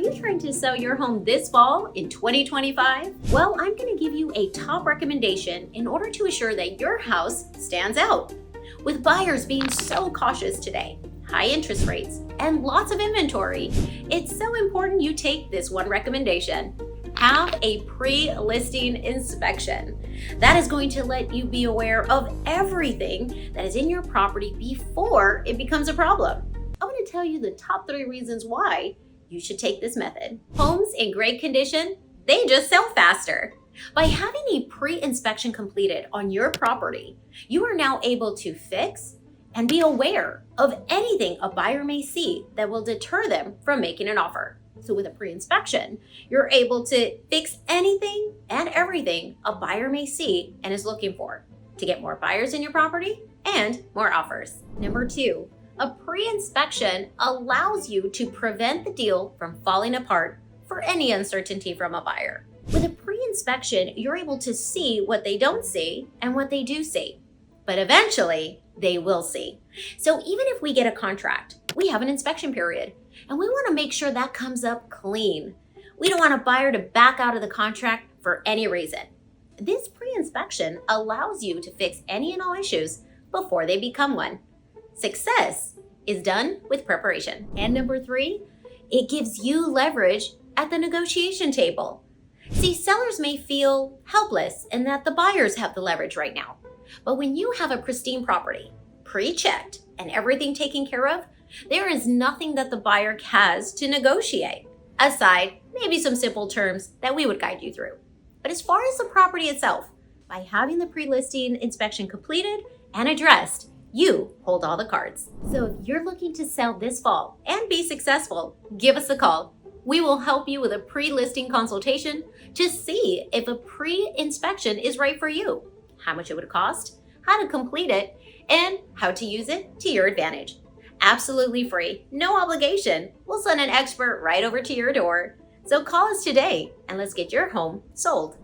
you trying to sell your home this fall in 2025? Well, I'm going to give you a top recommendation in order to assure that your house stands out. With buyers being so cautious today, high interest rates, and lots of inventory, it's so important you take this one recommendation. Have a pre-listing inspection. That is going to let you be aware of everything that is in your property before it becomes a problem. I'm going to tell you the top 3 reasons why you should take this method. Homes in great condition, they just sell faster. By having a pre-inspection completed on your property, you are now able to fix and be aware of anything a buyer may see that will deter them from making an offer. So with a pre-inspection, you're able to fix anything and everything a buyer may see and is looking for to get more buyers in your property and more offers. Number 2, a pre-inspection allows you to prevent the deal from falling apart for any uncertainty from a buyer. With a pre-inspection, you're able to see what they don't see and what they do see, but eventually they will see. So even if we get a contract, we have an inspection period, and we want to make sure that comes up clean. We don't want a buyer to back out of the contract for any reason. This pre-inspection allows you to fix any and all issues before they become one. Success is done with preparation. And number 3, it gives you leverage at the negotiation table. See, sellers may feel helpless in that the buyers have the leverage right now. But when you have a pristine property, pre-checked, and everything taken care of, there is nothing that the buyer has to negotiate, aside maybe some simple terms that we would guide you through. But as far as the property itself, by having the pre-listing inspection completed and addressed, you hold all the cards. So if you're looking to sell this fall and be successful, give us a call. We will help you with a pre-listing consultation to see if a pre-inspection is right for you, how much it would cost, how to complete it, and how to use it to your advantage. Absolutely free, no obligation. We'll send an expert right over to your door. So call us today and let's get your home sold.